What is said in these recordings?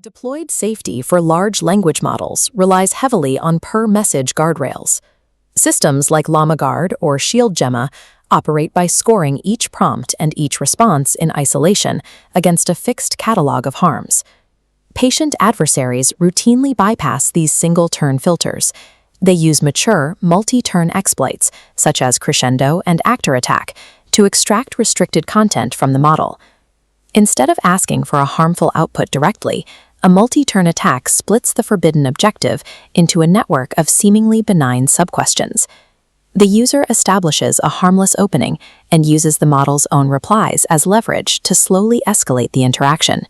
Deployed safety for large language models relies heavily on per-message guardrails. Systems like LlamaGuard or ShieldGemma operate by scoring each prompt and each response in isolation against a fixed catalog of harms. Patient adversaries routinely bypass these single-turn filters. They use mature, multi-turn exploits, such as crescendo and actor attack, to extract restricted content from the model. Instead of asking for a harmful output directly, a multi-turn attack splits the forbidden objective into a network of seemingly benign subquestions. The user establishes a harmless opening and uses the model's own replies as leverage to slowly escalate the interaction.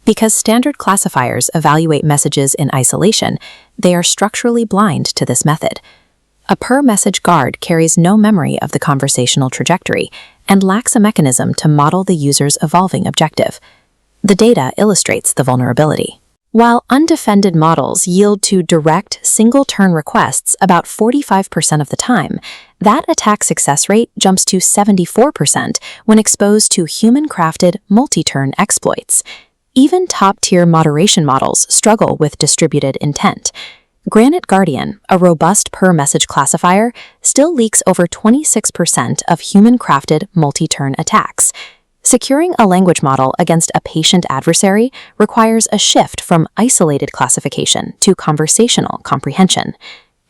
Because standard classifiers evaluate messages in isolation, they are structurally blind to this method. A per-message guard carries no memory of the conversational trajectory and lacks a mechanism to model the user's evolving objective. The data illustrates the vulnerability. While undefended models yield to direct, single-turn requests about 45% of the time, that attack success rate jumps to 74% when exposed to human-crafted, multi-turn exploits. Even top-tier moderation models struggle with distributed intent. Granite Guardian, a robust per-message classifier, still leaks over 26% of human-crafted multi-turn attacks. Securing a language model against a patient adversary requires a shift from isolated classification to conversational comprehension.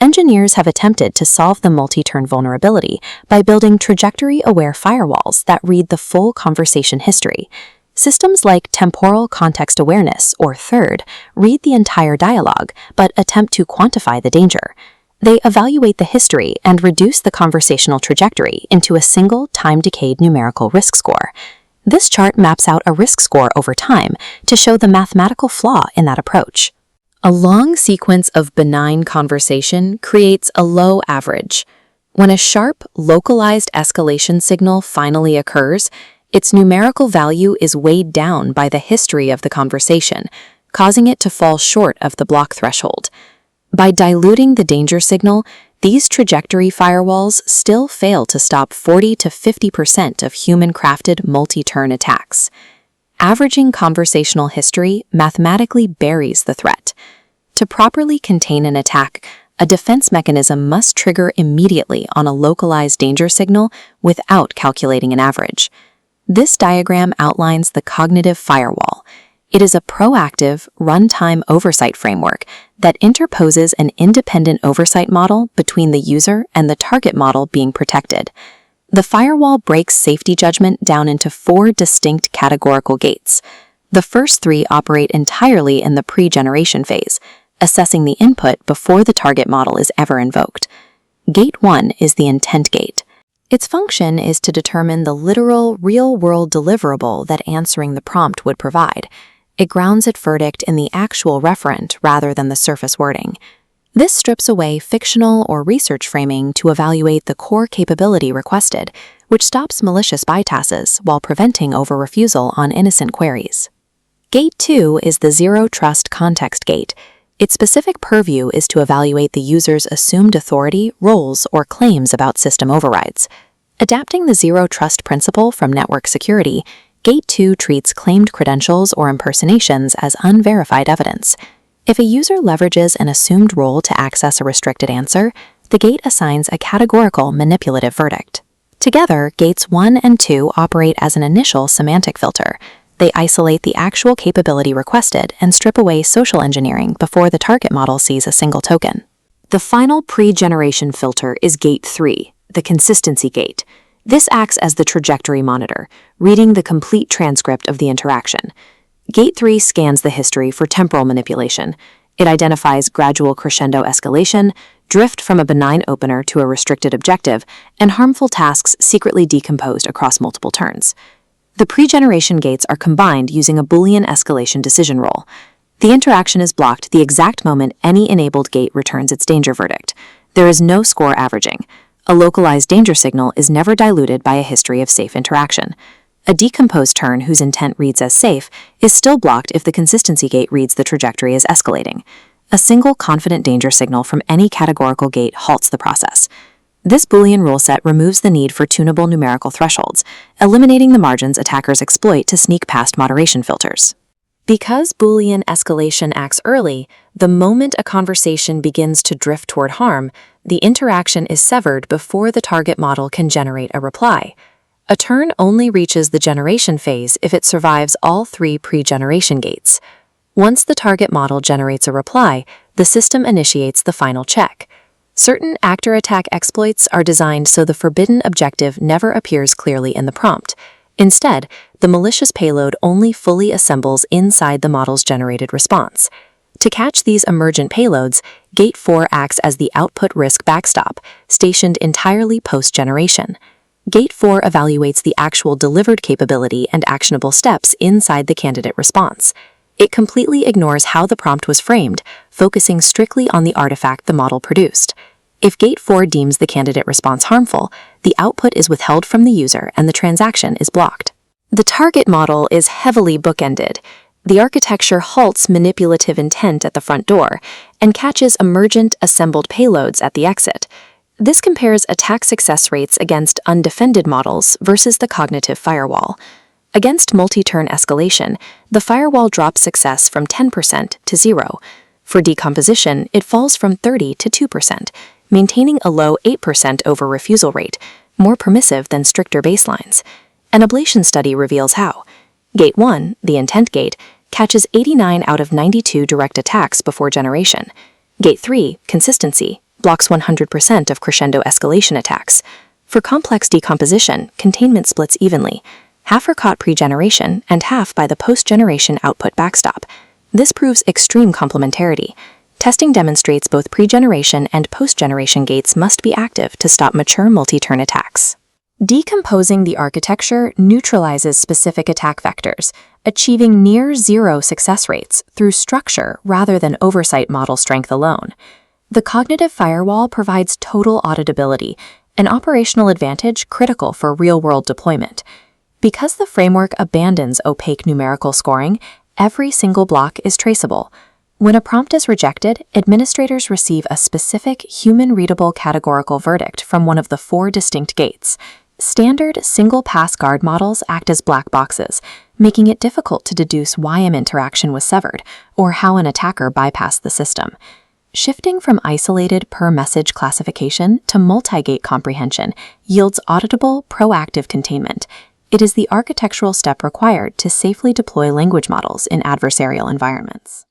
Engineers have attempted to solve the multi-turn vulnerability by building trajectory-aware firewalls that read the full conversation history. Systems like temporal context awareness, or THIRD, read the entire dialogue but attempt to quantify the danger. They evaluate the history and reduce the conversational trajectory into a single time-decayed numerical risk score. This chart maps out a risk score over time to show the mathematical flaw in that approach. A long sequence of benign conversation creates a low average. When a sharp, localized escalation signal finally occurs, its numerical value is weighed down by the history of the conversation, causing it to fall short of the block threshold. By diluting the danger signal, these trajectory firewalls still fail to stop 40 to 50% of human-crafted multi-turn attacks. Averaging conversational history mathematically buries the threat. To properly contain an attack, a defense mechanism must trigger immediately on a localized danger signal without calculating an average. This diagram outlines the Cognitive Firewall. It is a proactive, runtime oversight framework that interposes an independent oversight model between the user and the target model being protected. The firewall breaks safety judgment down into 4 distinct categorical gates. The first 3 operate entirely in the pre-generation phase, assessing the input before the target model is ever invoked. Gate 1 is the intent gate. Its function is to determine the literal, real-world deliverable that answering the prompt would provide. It grounds its verdict in the actual referent rather than the surface wording. This strips away fictional or research framing to evaluate the core capability requested, which stops malicious bypasses while preventing over-refusal on innocent queries. Gate 2 is the zero-trust context gate. Its specific purview is to evaluate the user's assumed authority, roles, or claims about system overrides. Adapting the zero-trust principle from network security, Gate 2 treats claimed credentials or impersonations as unverified evidence. If a user leverages an assumed role to access a restricted answer, the gate assigns a categorical manipulative verdict. Together, Gates 1 and 2 operate as an initial semantic filter. They isolate the actual capability requested and strip away social engineering before the target model sees a single token. The final pre-generation filter is Gate 3, the consistency gate. This acts as the trajectory monitor, reading the complete transcript of the interaction. Gate 3 scans the history for temporal manipulation. It identifies gradual crescendo escalation, drift from a benign opener to a restricted objective, and harmful tasks secretly decomposed across multiple turns. The pre-generation gates are combined using a Boolean escalation decision rule. The interaction is blocked the exact moment any enabled gate returns its danger verdict. There is no score averaging. A localized danger signal is never diluted by a history of safe interaction. A decomposed turn whose intent reads as safe is still blocked if the consistency gate reads the trajectory as escalating. A single confident danger signal from any categorical gate halts the process. This Boolean rule set removes the need for tunable numerical thresholds, eliminating the margins attackers exploit to sneak past moderation filters. Because Boolean escalation acts early, the moment a conversation begins to drift toward harm, the interaction is severed before the target model can generate a reply. A turn only reaches the generation phase if it survives all 3 pre-generation gates. Once the target model generates a reply, the system initiates the final check. Certain actor attack exploits are designed so the forbidden objective never appears clearly in the prompt. Instead, the malicious payload only fully assembles inside the model's generated response. To catch these emergent payloads, Gate 4 acts as the output risk backstop, stationed entirely post-generation. Gate 4 evaluates the actual delivered capability and actionable steps inside the candidate response. It completely ignores how the prompt was framed, focusing strictly on the artifact the model produced. If Gate 4 deems the candidate response harmful, the output is withheld from the user and the transaction is blocked. The target model is heavily bookended. The architecture halts manipulative intent at the front door and catches emergent assembled payloads at the exit. This compares attack success rates against undefended models versus the cognitive firewall. Against multi-turn escalation, the firewall drops success from 10% to 0. For decomposition, it falls from 30 to 2%, maintaining a low 8% over refusal rate, more permissive than stricter baselines. An ablation study reveals how. Gate 1, the intent gate, catches 89 out of 92 direct attacks before generation. Gate 3, consistency, blocks 100% of crescendo escalation attacks. For complex decomposition, containment splits evenly. Half are caught pre-generation and half by the post-generation output backstop. This proves extreme complementarity. Testing demonstrates both pre-generation and post-generation gates must be active to stop mature multi-turn attacks. Decomposing the architecture neutralizes specific attack vectors, achieving near-zero success rates through structure rather than oversight model strength alone. The cognitive firewall provides total auditability, an operational advantage critical for real-world deployment. Because the framework abandons opaque numerical scoring, every single block is traceable. When a prompt is rejected, administrators receive a specific human-readable categorical verdict from one of the 4 distinct gates. Standard single-pass guard models act as black boxes, making it difficult to deduce why an interaction was severed or how an attacker bypassed the system. Shifting from isolated per-message classification to multi-gate comprehension yields auditable, proactive containment. It is the architectural step required to safely deploy language models in adversarial environments.